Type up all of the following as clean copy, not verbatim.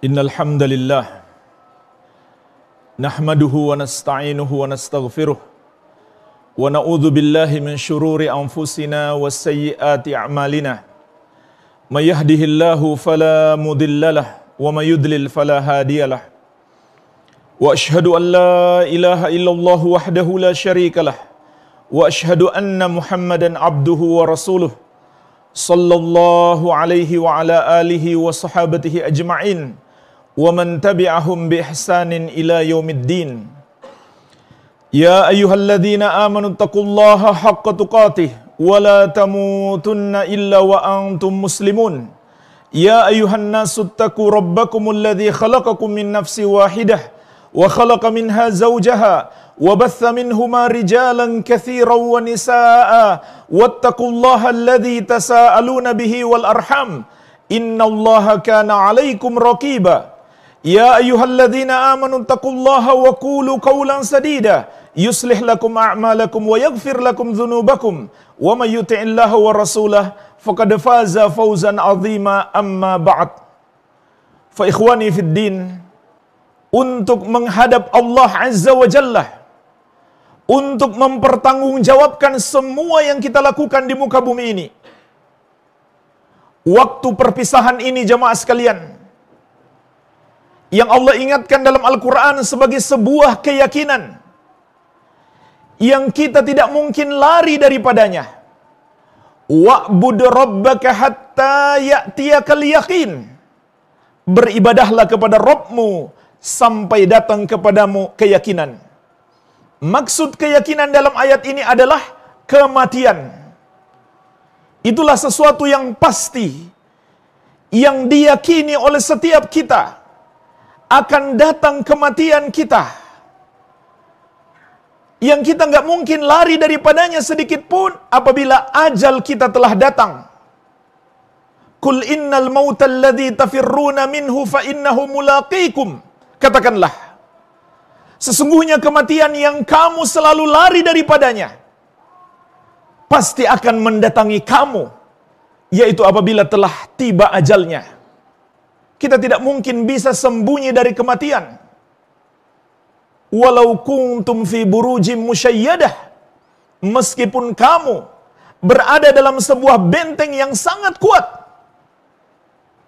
Innal hamdalillah nahmaduhu wa nasta'inuhu wa nastaghfiruh wa na'udzu billahi min shururi anfusina wa sayyiati a'malina. May yahdihillahu fala mudhillalah wa may yudlil fala hadiyalah. Wa ashhadu an la ilaha illallah wahdahu la syarikalah wa ashhadu anna Muhammadan abduhu wa rasuluh sallallahu alaihi wa ala alihi wa sahabatihi ajma'in wa man tabi'ahum bi ihsanin ila yaumiddin. Ya ayyuhalladzina amanu taqullaha haqqa tuqatih wa la tamutunna illa wa antum muslimun. Ya ayyuhan nasu taqu rabbakumul ladzi khalaqakum min nafsin wahidah wa khalaqa minha zawjaha wa batha minhuma rijalan katsiran wa nisaa wattaqullaha alladzi tasaaluna bihi wal arham innallaha kana 'alaikum raqiba. Ya ayyuhalladzina amanu taqullaha wa qulu qawlan sadida yuslih lakum a'malakum wa yaghfir lakum dhunubakum wa may yuti'illaha wa rasulahu faqad faza fawzan 'azima. Amma ba'd. Fa ikhwani fid din, untuk menghadap Allah Azza wa Jalla, untuk mempertanggungjawabkan semua yang kita lakukan di muka bumi ini. Waktu perpisahan ini jamaah sekalian, yang Allah ingatkan dalam Al-Quran sebagai sebuah keyakinan yang kita tidak mungkin lari daripadanya. Wa'bud rabbaka hatta ya'tiyakal yaqin. Beribadahlah kepada Rabbmu sampai datang kepadamu keyakinan. Maksud keyakinan dalam ayat ini adalah kematian. Itulah sesuatu yang pasti, yang diyakini oleh setiap kita. Akan datang kematian kita, yang kita nggak mungkin lari daripadanya sedikit pun apabila ajal kita telah datang. Qul innal mauta alladzi tafirruna minhu fa innahu mulaqikum. Katakanlah, sesungguhnya kematian yang kamu selalu lari daripadanya pasti akan mendatangi kamu, yaitu apabila telah tiba ajalnya. Kita tidak mungkin bisa sembunyi dari kematian. Walau kuntum fi burujim musyayyadah, meskipun kamu berada dalam sebuah benteng yang sangat kuat,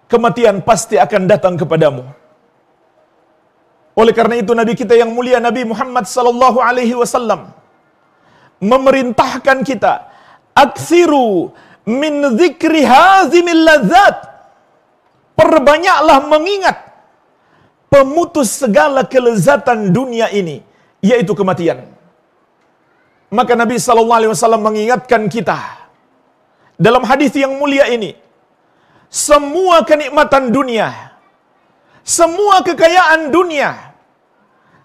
kematian pasti akan datang kepadamu. Oleh karena itu Nabi kita yang mulia Nabi Muhammad sallallahu alaihi wasallam memerintahkan kita, aktsiru min dzikri hazimil ladzat. Perbanyaklah mengingat pemutus segala kelezatan dunia ini, yaitu kematian. Maka Nabi SAW mengingatkan kita dalam hadis yang mulia ini, semua kenikmatan dunia, semua kekayaan dunia,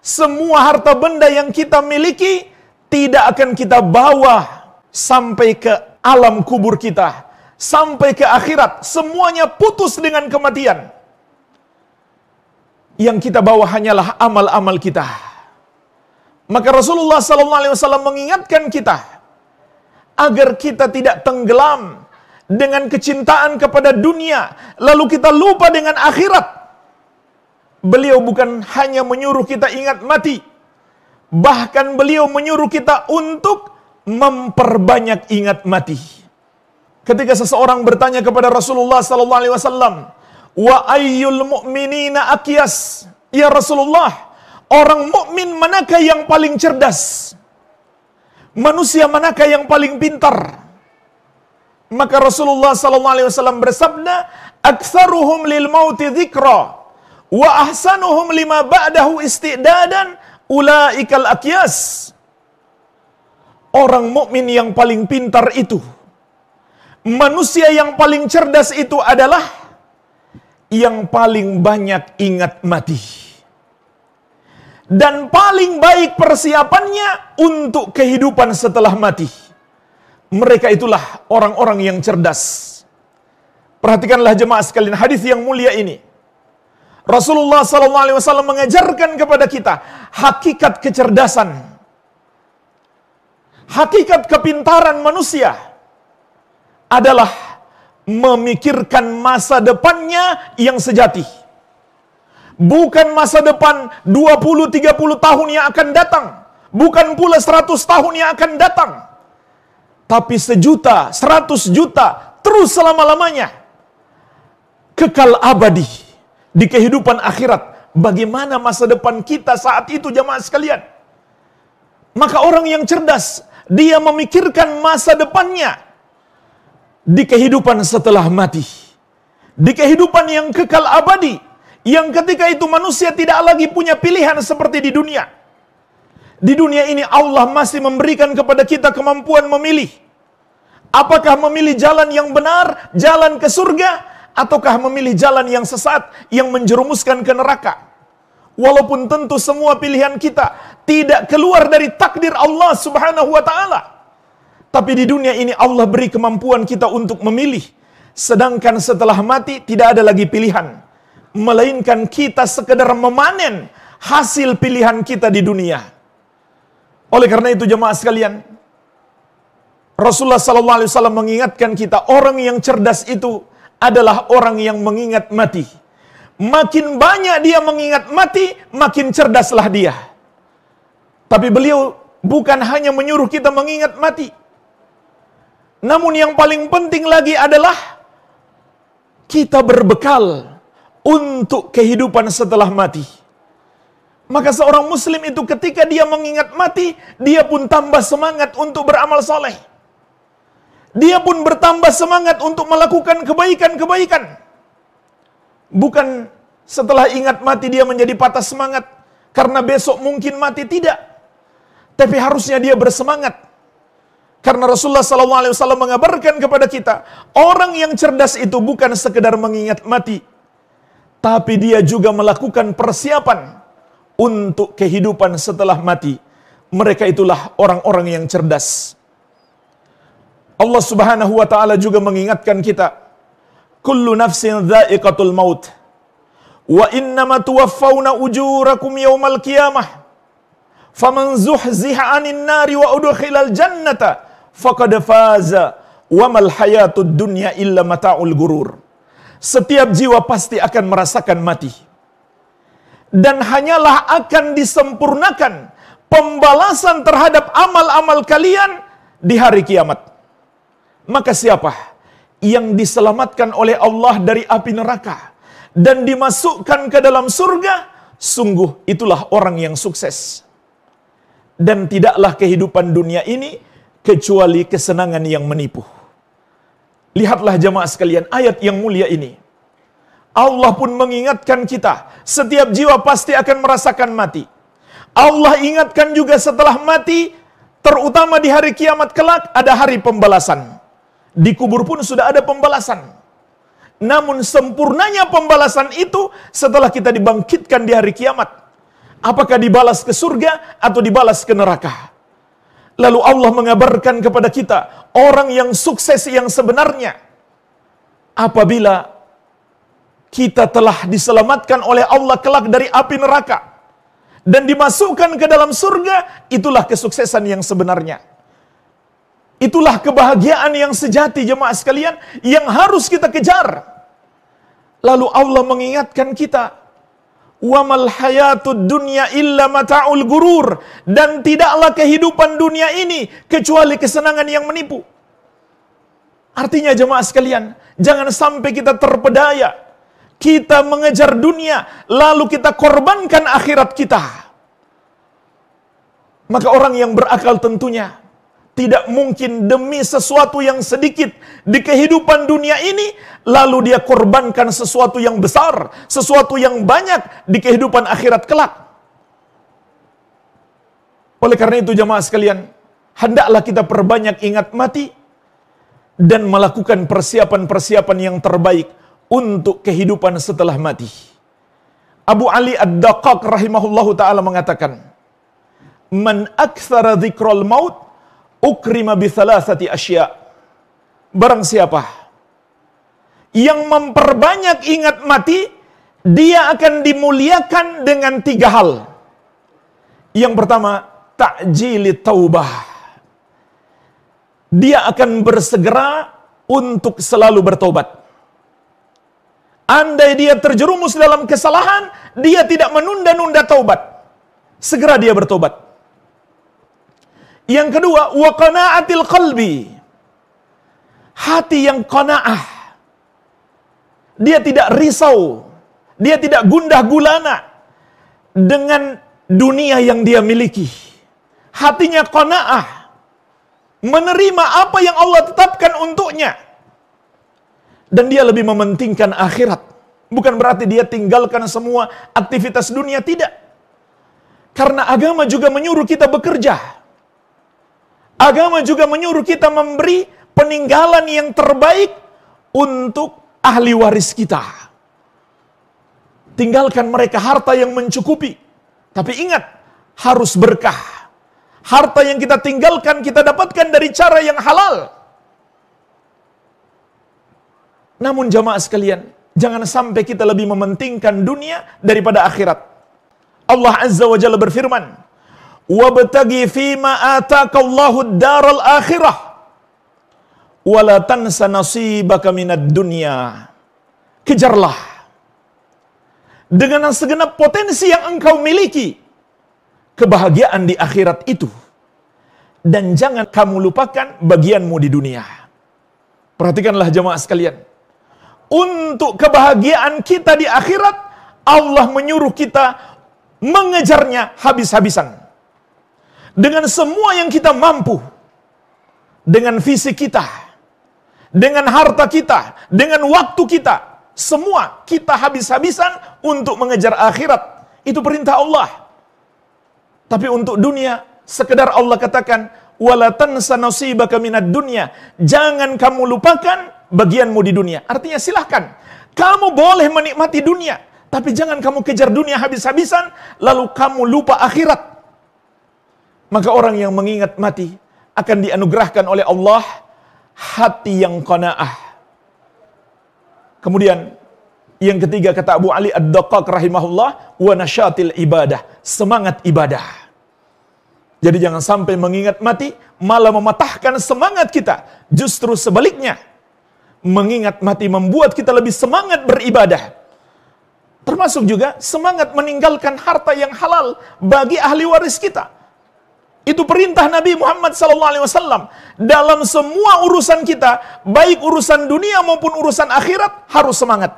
semua harta benda yang kita miliki tidak akan kita bawa sampai ke alam kubur kita, sampai ke akhirat. Semuanya putus dengan kematian. Yang kita bawa hanyalah amal-amal kita. Maka Rasulullah SAW mengingatkan kita agar kita tidak tenggelam dengan kecintaan kepada dunia, lalu kita lupa dengan akhirat. Beliau bukan hanya menyuruh kita ingat mati, bahkan beliau menyuruh kita untuk memperbanyak ingat mati. Ketika seseorang bertanya kepada Rasulullah SAW, wa ayyul mu'minina aqyas? Ya Rasulullah, orang mukmin manakah yang paling cerdas? Manusia manakah yang paling pintar? Maka Rasulullah SAW bersabda, aktsaruhum lil mauti dzikra wa ahsanuhum lima ba'dahu istidadan ulaikal aqyas. Orang mukmin yang paling pintar itu, manusia yang paling cerdas itu adalah yang paling banyak ingat mati. Dan paling baik persiapannya untuk kehidupan setelah mati. Mereka itulah orang-orang yang cerdas. Perhatikanlah jemaah sekalian hadis yang mulia ini. Rasulullah SAW mengajarkan kepada kita hakikat kecerdasan, hakikat kepintaran manusia adalah memikirkan masa depannya yang sejati. Bukan masa depan 20-30 tahun yang akan datang. Bukan pula 100 tahun yang akan datang. Tapi 1 juta, 100 juta, terus selama-lamanya. Kekal abadi di kehidupan akhirat. Bagaimana masa depan kita saat itu jamaah sekalian? Maka orang yang cerdas, dia memikirkan masa depannya di kehidupan setelah mati. Di kehidupan yang kekal abadi. Yang ketika itu manusia tidak lagi punya pilihan seperti di dunia. Di dunia ini Allah masih memberikan kepada kita kemampuan memilih. Apakah memilih jalan yang benar, jalan ke surga, ataukah memilih jalan yang sesat, yang menjerumuskan ke neraka. Walaupun tentu semua pilihan kita tidak keluar dari takdir Allah subhanahu wa ta'ala. Tapi di dunia ini Allah beri kemampuan kita untuk memilih. Sedangkan setelah mati tidak ada lagi pilihan. Melainkan kita sekedar memanen hasil pilihan kita di dunia. Oleh karena itu jemaah sekalian, Rasulullah SAW mengingatkan kita, orang yang cerdas itu adalah orang yang mengingat mati. Makin banyak dia mengingat mati, makin cerdaslah dia. Tapi beliau bukan hanya menyuruh kita mengingat mati. Namun yang paling penting lagi adalah kita berbekal untuk kehidupan setelah mati. Maka seorang muslim itu ketika dia mengingat mati, dia pun tambah semangat untuk beramal soleh. Dia pun bertambah semangat untuk melakukan kebaikan-kebaikan. Bukan setelah ingat mati dia menjadi patah semangat karena besok mungkin mati, tidak. Tapi harusnya dia bersemangat. Karena Rasulullah SAW mengabarkan kepada kita, orang yang cerdas itu bukan sekedar mengingat mati, tapi dia juga melakukan persiapan untuk kehidupan setelah mati. Mereka itulah orang-orang yang cerdas. Allah subhanahu wa ta'ala juga mengingatkan kita, kullu nafsin dha'iqatul maut, wa innama tuwaffawna ujurakum yawmal qiyamah, faman zuhziha anin nari wa udkhilal jannata, faqad faza, wa mal hayatud dunya illa mata'ul gurur. Setiap jiwa pasti akan merasakan mati. Dan hanyalah akan disempurnakan pembalasan terhadap amal-amal kalian di hari kiamat. Maka siapa yang diselamatkan oleh Allah dari api neraka dan dimasukkan ke dalam surga, sungguh itulah orang yang sukses. Dan tidaklah kehidupan dunia ini kecuali kesenangan yang menipu. Lihatlah jamaah sekalian ayat yang mulia ini. Allah pun mengingatkan kita, setiap jiwa pasti akan merasakan mati. Allah ingatkan juga setelah mati, terutama di hari kiamat kelak, ada hari pembalasan. Di kubur pun sudah ada pembalasan. Namun sempurnanya pembalasan itu setelah kita dibangkitkan di hari kiamat. Apakah dibalas ke surga atau dibalas ke neraka? Lalu Allah mengabarkan kepada kita, orang yang sukses yang sebenarnya, apabila kita telah diselamatkan oleh Allah kelak dari api neraka dan dimasukkan ke dalam surga, itulah kesuksesan yang sebenarnya. Itulah kebahagiaan yang sejati jemaah sekalian yang harus kita kejar. Lalu Allah mengingatkan kita, wamal hayatud dunya illa mata'ul gurur, dan tidaklah kehidupan dunia ini kecuali kesenangan yang menipu. Artinya jemaah sekalian, jangan sampai kita terpedaya. Kita mengejar dunia, lalu kita korbankan akhirat kita. Maka orang yang berakal tentunya tidak mungkin demi sesuatu yang sedikit di kehidupan dunia ini, lalu dia korbankan sesuatu yang besar, sesuatu yang banyak di kehidupan akhirat kelak. Oleh karena itu jamaah sekalian, hendaklah kita perbanyak ingat mati dan melakukan persiapan-persiapan yang terbaik untuk kehidupan setelah mati. Abu Ali Ad-Daqqaq rahimahullahu ta'ala mengatakan, man aktsara dzikral maut ukrima bi thalathati asya. Barang siapa yang memperbanyak ingat mati, dia akan dimuliakan dengan 3 hal. Yang pertama, ta'jili taubah. Dia akan bersegera untuk selalu bertobat. Andai dia terjerumus dalam kesalahan, dia tidak menunda-nunda taubat. Segera dia bertobat. Yang kedua, wa qana'atil qalbi. Hati yang qanaah. Dia tidak risau, dia tidak gundah gulana dengan dunia yang dia miliki. Hatinya qanaah, menerima apa yang Allah tetapkan untuknya. Dan dia lebih mementingkan akhirat. Bukan berarti dia tinggalkan semua aktivitas dunia, tidak. Karena agama juga menyuruh kita bekerja. Agama juga menyuruh kita memberi peninggalan yang terbaik untuk ahli waris kita. Tinggalkan mereka harta yang mencukupi. Tapi ingat, harus berkah. Harta yang kita tinggalkan, kita dapatkan dari cara yang halal. Namun jamaah sekalian, jangan sampai kita lebih mementingkan dunia daripada akhirat. Allah Azza wa Jalla berfirman, "Wabtaghi fima ataqallahu ad-daral akhirah, wa la tansa nasibaka minad dunya." Kejarlah dengan segenap potensi yang engkau miliki kebahagiaan di akhirat itu, dan jangan kamu lupakan bagianmu di dunia. Perhatikanlah jamaah sekalian, untuk kebahagiaan kita di akhirat, Allah menyuruh kita mengejarnya habis-habisan. Dengan semua yang kita mampu, dengan fisik kita, dengan harta kita, dengan waktu kita, semua kita habis-habisan untuk mengejar akhirat. Itu perintah Allah. Tapi untuk dunia, sekedar Allah katakan, wala tansa nasibaka minad dunya. Jangan kamu lupakan bagianmu di dunia. Artinya silahkan, kamu boleh menikmati dunia, tapi jangan kamu kejar dunia habis-habisan, lalu kamu lupa akhirat. Maka orang yang mengingat mati akan dianugerahkan oleh Allah hati yang qanaah. Kemudian yang ketiga, kata Abu Ali Ad-Daqqaq rahimahullah, wa nasyatil ibadah, semangat ibadah. Jadi jangan sampai mengingat mati malah mematahkan semangat kita. Justru sebaliknya, mengingat mati membuat kita lebih semangat beribadah. Termasuk juga semangat meninggalkan harta yang halal bagi ahli waris kita. Itu perintah Nabi Muhammad SAW. Dalam semua urusan kita, baik urusan dunia maupun urusan akhirat, harus semangat.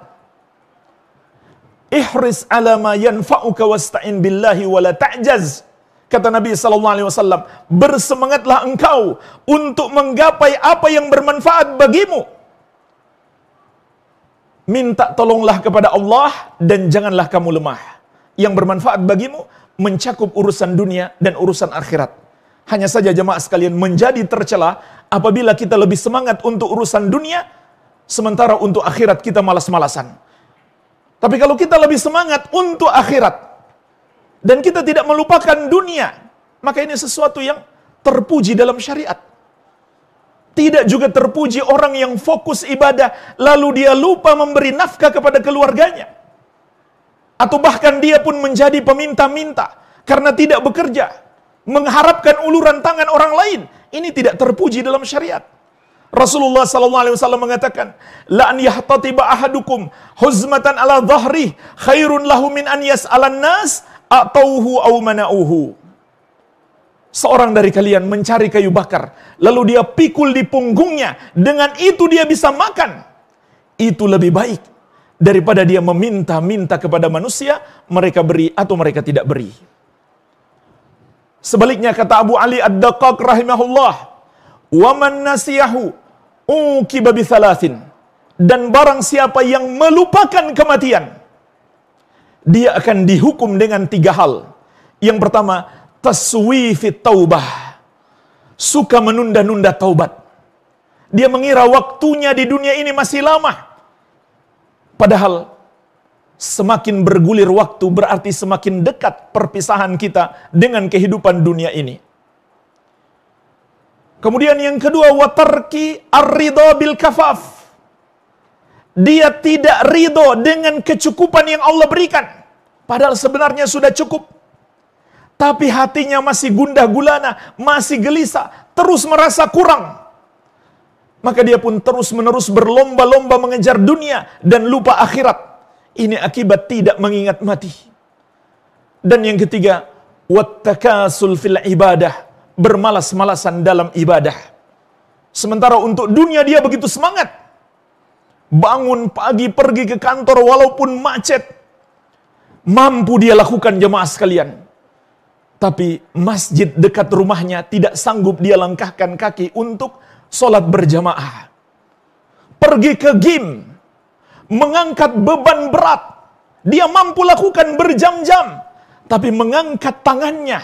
Ihris ala ma yanfa'uka wasta'in billahi wala ta'jaz. Kata Nabi SAW, bersemangatlah engkau untuk menggapai apa yang bermanfaat bagimu. Minta tolonglah kepada Allah dan janganlah kamu lemah. Yang bermanfaat bagimu mencakup urusan dunia dan urusan akhirat. Hanya saja jemaah sekalian, menjadi tercela apabila kita lebih semangat untuk urusan dunia, sementara untuk akhirat kita malas-malasan. Tapi kalau kita lebih semangat untuk akhirat, dan kita tidak melupakan dunia, maka ini sesuatu yang terpuji dalam syariat. Tidak juga terpuji orang yang fokus ibadah, lalu dia lupa memberi nafkah kepada keluarganya. Atau bahkan dia pun menjadi peminta-minta, karena tidak bekerja, mengharapkan uluran tangan orang lain. Ini tidak terpuji dalam syariat. Rasulullah SAW mengatakan, la an yahtatiba ahadukum huzmatan ala dhahri khairun lahu min an yas'alan nas a'tauhu au mana'uhu. Seorang dari kalian mencari kayu bakar, lalu dia pikul di punggungnya, dengan itu dia bisa makan. Itu lebih baik daripada dia meminta-minta kepada manusia, mereka beri atau mereka tidak beri. Sebaliknya kata Abu Ali Ad-Daqqaq rahimahullah, wa man nasiyahu uqiba bi thalathin. Dan barang siapa yang melupakan kematian, dia akan dihukum dengan 3 hal. Yang pertama, taswifit taubah, suka menunda-nunda taubat. Dia mengira waktunya di dunia ini masih lama, padahal semakin bergulir waktu berarti semakin dekat perpisahan kita dengan kehidupan dunia ini. Kemudian yang kedua, watarki ar-ridha bil kafaf. Dia tidak ridho dengan kecukupan yang Allah berikan, padahal sebenarnya sudah cukup. Tapi hatinya masih gundah gulana, masih gelisah, terus merasa kurang. Maka dia pun terus-menerus berlomba-lomba mengejar dunia dan lupa akhirat. Ini akibat tidak mengingat mati. Dan yang ketiga, wattakasul fil ibadah, bermalas-malasan dalam ibadah. Sementara untuk dunia dia begitu semangat. Bangun pagi pergi ke kantor walaupun macet. Mampu dia lakukan jemaah sekalian. Tapi masjid dekat rumahnya tidak sanggup dia langkahkan kaki untuk sholat berjamaah. Pergi ke gym, mengangkat beban berat, dia mampu lakukan berjam-jam. Tapi mengangkat tangannya,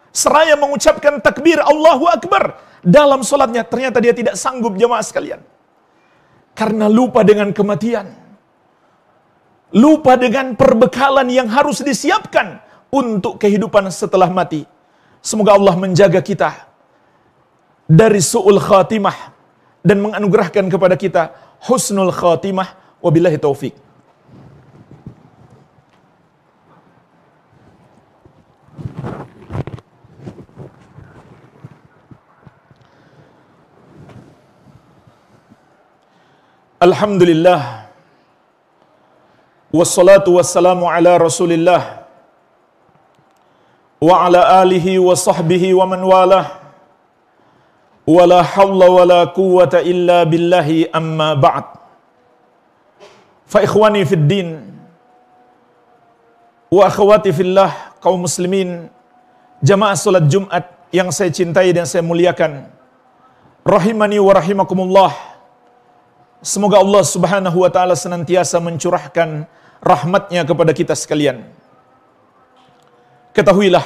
seraya mengucapkan takbir Allahu Akbar dalam sholatnya, ternyata dia tidak sanggup jemaah sekalian. Karena lupa dengan kematian. Lupa dengan perbekalan yang harus disiapkan untuk kehidupan setelah mati. Semoga Allah menjaga kita dari su'ul khatimah dan menganugerahkan kepada kita husnul khatimah. Wabillahi taufik. Alhamdulillah. Wassalatu wassalamu ala Rasulillah wa ala alihi wa sahbihi wa man walah. Wala hawla wala quwwata illa billahi amma ba'd. Fa ikhwani fid din wa akhwati fillah, kaum muslimin, jamaah salat Jumat yang saya cintai dan saya muliakan, rahimani wa rahimakumullah. Semoga Allah Subhanahu wa taala senantiasa mencurahkan rahmatnya kepada kita sekalian. Ketahuilah,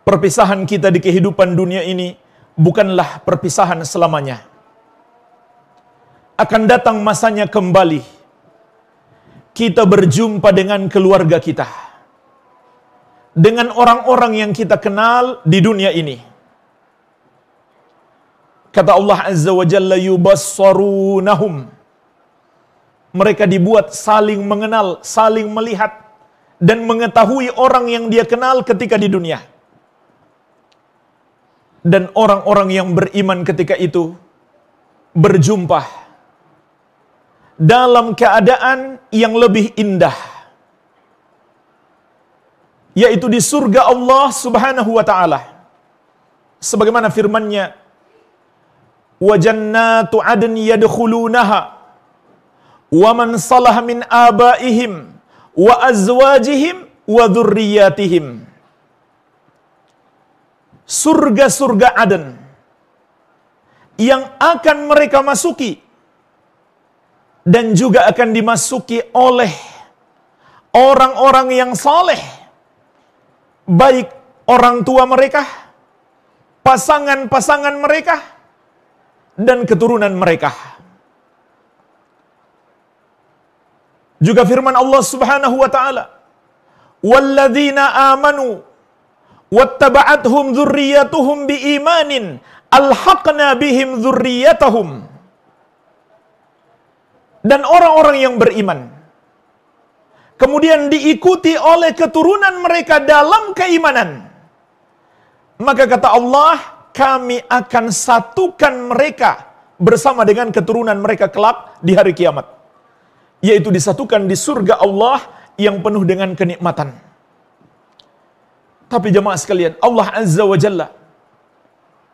perpisahan kita di kehidupan dunia ini bukanlah perpisahan selamanya. Akan datang masanya kembali kita berjumpa dengan keluarga kita, dengan orang-orang yang kita kenal di dunia ini. Kata Allah Azza wa Jalla, yubassarunahum. Mereka dibuat saling mengenal, saling melihat, dan mengetahui orang yang dia kenal ketika di dunia. Dan orang-orang yang beriman ketika itu berjumpa dalam keadaan yang lebih indah, yaitu di surga Allah Subhanahu wa ta'ala. Sebagaimana firman-Nya, wa jannatu adn yadkhulunaha wa man salaha min abaihim wa azwajihim wa dzurriyyatihim. Surga-surga Aden yang akan mereka masuki dan juga akan dimasuki oleh orang-orang yang saleh, baik orang tua mereka, pasangan-pasangan mereka, dan keturunan mereka. Juga firman Allah Subhanahu wa taala, walladzina amanu wattaba'athum dzurriyyatuhum biimanin alhaqna bihim dzurriyyatahum. Dan orang-orang yang beriman kemudian diikuti oleh keturunan mereka dalam keimanan, maka kata Allah, kami akan satukan mereka bersama dengan keturunan mereka kelak di hari kiamat, yaitu disatukan di surga Allah yang penuh dengan kenikmatan. Tapi jemaah sekalian, Allah Azza wa Jalla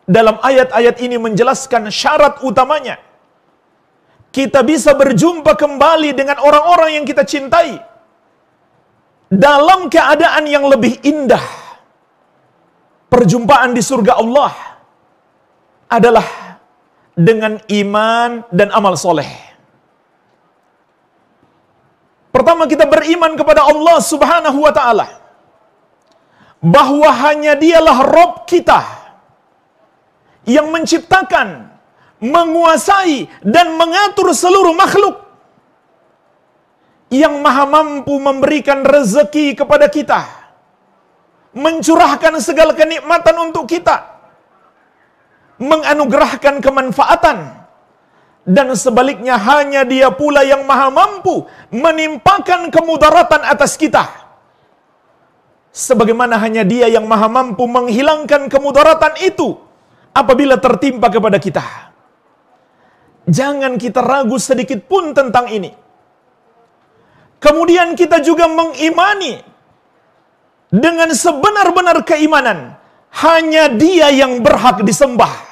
dalam ayat-ayat ini menjelaskan syarat utamanya kita bisa berjumpa kembali dengan orang-orang yang kita cintai dalam keadaan yang lebih indah. Perjumpaan di surga Allah adalah dengan iman dan amal soleh. Pertama, kita beriman kepada Allah Subhanahu wa ta'ala, bahwa hanya Dialah Rabb kita yang menciptakan, menguasai, dan mengatur seluruh makhluk, yang maha mampu memberikan rezeki kepada kita, mencurahkan segala kenikmatan untuk kita, menganugerahkan kemanfaatan, dan sebaliknya hanya Dia pula yang maha mampu menimpakan kemudaratan atas kita, sebagaimana hanya Dia yang maha mampu menghilangkan kemudaratan itu apabila tertimpa kepada kita. Jangan kita ragu sedikit pun tentang ini. Kemudian kita juga mengimani dengan sebenar-benar keimanan, hanya Dia yang berhak disembah.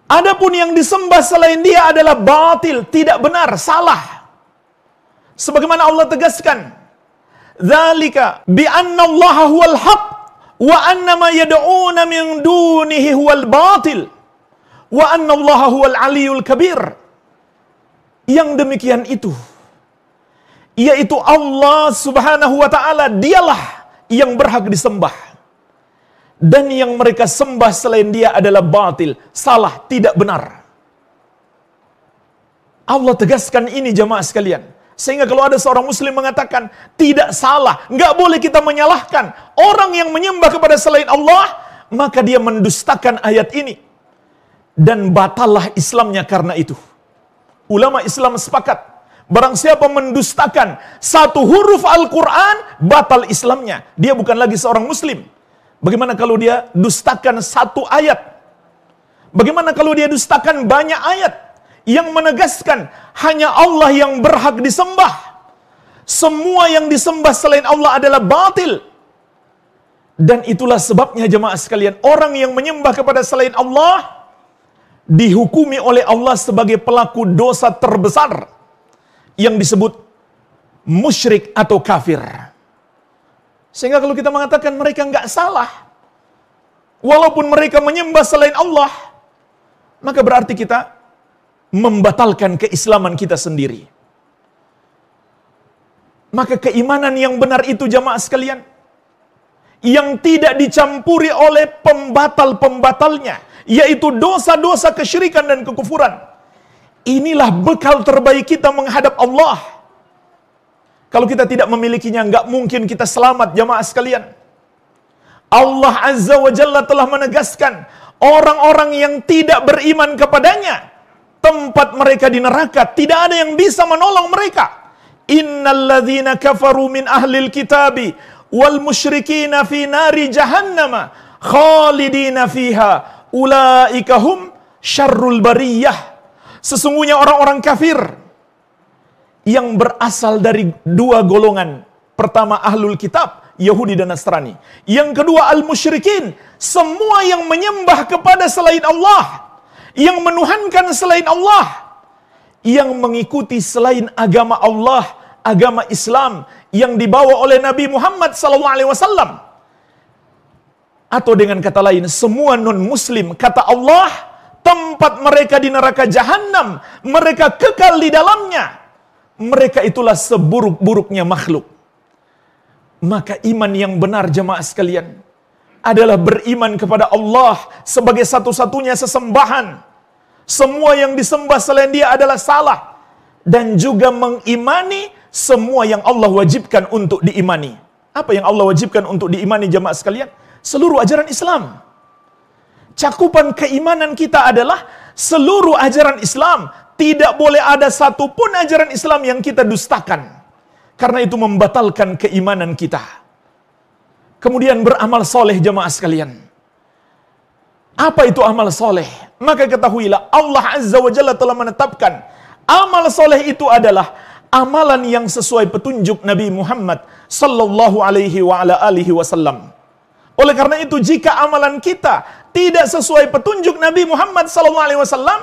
Adapun yang disembah selain Dia adalah batil, tidak benar, salah. Sebagaimana Allah tegaskan, "Dzalika bi anna Allaha huwal haq wa anna ma yad'una min dunihi huwal batil wa anna Allaha huwal aliyul kabir." Yang demikian itu, yaitu Allah Subhanahu wa ta'ala, Dialah yang berhak disembah. Dan yang mereka sembah selain Dia adalah batil, salah, tidak benar. Allah tegaskan ini jamaah sekalian. Sehingga kalau ada seorang muslim mengatakan tidak salah, nggak boleh kita menyalahkan orang yang menyembah kepada selain Allah, maka dia mendustakan ayat ini. Dan batallah Islamnya karena itu. Ulama Islam sepakat, barang siapa mendustakan satu huruf Al-Quran, batal Islamnya. Dia bukan lagi seorang muslim. Bagaimana kalau dia dustakan satu ayat? Bagaimana kalau dia dustakan banyak ayat yang menegaskan hanya Allah yang berhak disembah? Semua yang disembah selain Allah adalah batil. Dan itulah sebabnya jemaah sekalian, orang yang menyembah kepada selain Allah dihukumi oleh Allah sebagai pelaku dosa terbesar yang disebut musyrik atau kafir. Sehingga kalau kita mengatakan mereka nggak salah, walaupun mereka menyembah selain Allah, maka berarti kita membatalkan keislaman kita sendiri. Maka keimanan yang benar itu jamaah sekalian, yang tidak dicampuri oleh pembatal-pembatalnya, yaitu dosa-dosa kesyirikan dan kekufuran. Inilah bekal terbaik kita menghadap Allah. Kalau kita tidak memilikinya, nggak mungkin kita selamat jamaah sekalian. Allah Azza wa Jalla telah menegaskan, orang-orang yang tidak beriman kepadanya, tempat mereka di neraka, tidak ada yang bisa menolong mereka. Innal ladzina kafaru min ahlil kitabi wal musyrikina fi nari jahannama khalidina fiha ulaika hum syarrul bariyah. Sesungguhnya orang-orang kafir yang berasal dari dua golongan. Pertama ahlul kitab, Yahudi dan Nasrani. Yang kedua al-musyrikin, semua yang menyembah kepada selain Allah, yang menuhankan selain Allah, yang mengikuti selain agama Allah, agama Islam yang dibawa oleh Nabi Muhammad SAW. Atau dengan kata lain, semua non-muslim, kata Allah, tempat mereka di neraka jahanam, mereka kekal di dalamnya. Mereka itulah seburuk-buruknya makhluk. Maka iman yang benar jemaah sekalian adalah beriman kepada Allah sebagai satu-satunya sesembahan. Semua yang disembah selain Dia adalah salah. Dan juga mengimani semua yang Allah wajibkan untuk diimani. Apa yang Allah wajibkan untuk diimani jemaah sekalian? Seluruh ajaran Islam. Cakupan keimanan kita adalah seluruh ajaran Islam. Tidak boleh ada satupun ajaran Islam yang kita dustakan. Karena itu membatalkan keimanan kita. Kemudian beramal soleh jemaah sekalian. Apa itu amal soleh? Maka ketahuilah Allah Azza wa Jalla telah menetapkan amal soleh itu adalah amalan yang sesuai petunjuk Nabi Muhammad sallallahu alaihi wa ala alihi wasallam. Oleh karena itu jika amalan kita tidak sesuai petunjuk Nabi Muhammad sallallahu alaihi wasallam,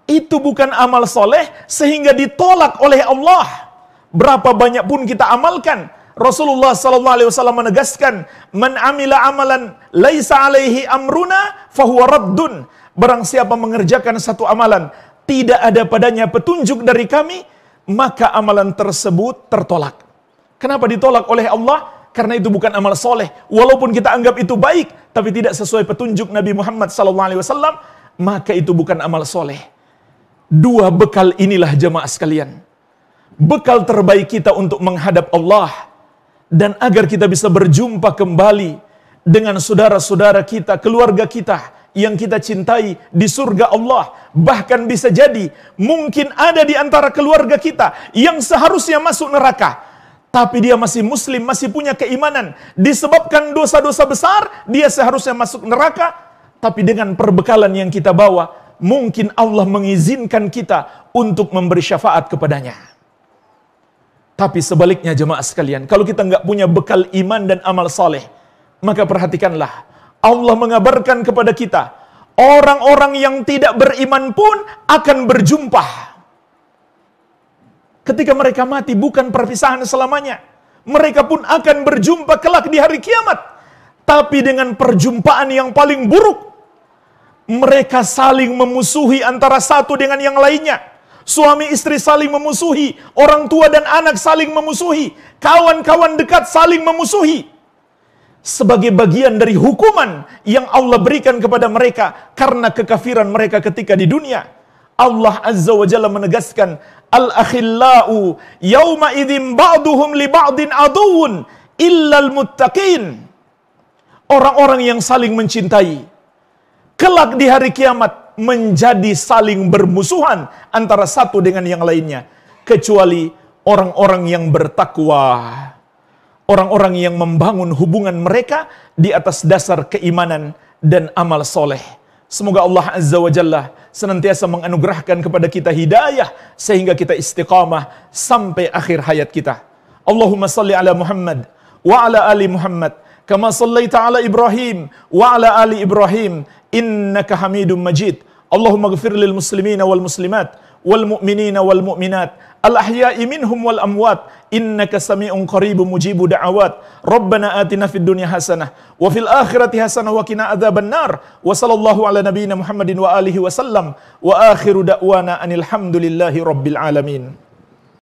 itu bukan amal soleh sehingga ditolak oleh Allah. Berapa banyak pun kita amalkan, Rasulullah sallallahu alaihi wasallam menegaskan, "Man amila amalan laisa alaihi amruna fahuwa raddun." Barang siapa mengerjakan satu amalan tidak ada padanya petunjuk dari kami, maka amalan tersebut tertolak. Kenapa ditolak oleh Allah? Karena itu bukan amal soleh. Walaupun kita anggap itu baik, tapi tidak sesuai petunjuk Nabi Muhammad sallallahu alaihi wasallam, maka itu bukan amal soleh. Dua bekal inilah jemaah sekalian, bekal terbaik kita untuk menghadap Allah. Dan agar kita bisa berjumpa kembali dengan saudara-saudara kita, keluarga kita yang kita cintai di surga Allah. Bahkan bisa jadi mungkin ada di antara keluarga kita yang seharusnya masuk neraka, tapi dia masih muslim, masih punya keimanan. Disebabkan dosa-dosa besar, dia seharusnya masuk neraka, tapi dengan perbekalan yang kita bawa, mungkin Allah mengizinkan kita untuk memberi syafaat kepadanya. Tapi sebaliknya jemaah sekalian, kalau kita nggak punya bekal iman dan amal saleh, maka perhatikanlah, Allah mengabarkan kepada kita, orang-orang yang tidak beriman pun akan berjumpa. Ketika mereka mati bukan perpisahan selamanya. Mereka pun akan berjumpa kelak di hari kiamat. Tapi dengan perjumpaan yang paling buruk. Mereka saling memusuhi antara satu dengan yang lainnya. Suami istri saling memusuhi. Orang tua dan anak saling memusuhi. Kawan-kawan dekat saling memusuhi. Sebagai bagian dari hukuman yang Allah berikan kepada mereka karena kekafiran mereka ketika di dunia. Allah Azza wa Jalla menegaskan, Al-akhillau yawma idzin ba'duhum li ba'din aduwwun illal muttaqin. Orang-orang yang saling mencintai kelak di hari kiamat menjadi saling bermusuhan antara satu dengan yang lainnya, kecuali orang-orang yang bertakwa. Orang-orang yang membangun hubungan mereka di atas dasar keimanan dan amal soleh. Semoga Allah Azza wa Jalla senantiasa menganugerahkan kepada kita hidayah sehingga kita istiqamah sampai akhir hayat kita. Allahumma salli ala Muhammad wa ala ali Muhammad kama sallaita ala Ibrahim wa ala ali Ibrahim innaka Hamidum Majid. Allahumma ighfir lil muslimina wal muslimat wal mu'minina wal mu'minat al-ahya'i minhum wal amwat innaka sami'un qaribun mujibu da'awat. Rabbana atina fid dunya hasanah wa fil akhirati hasanah wa qina adzabannar. Wa sallallahu ala nabiyyina Muhammadin wa alihi wa sallam wa akhiru da'wana anil hamdulillahi rabbil alamin.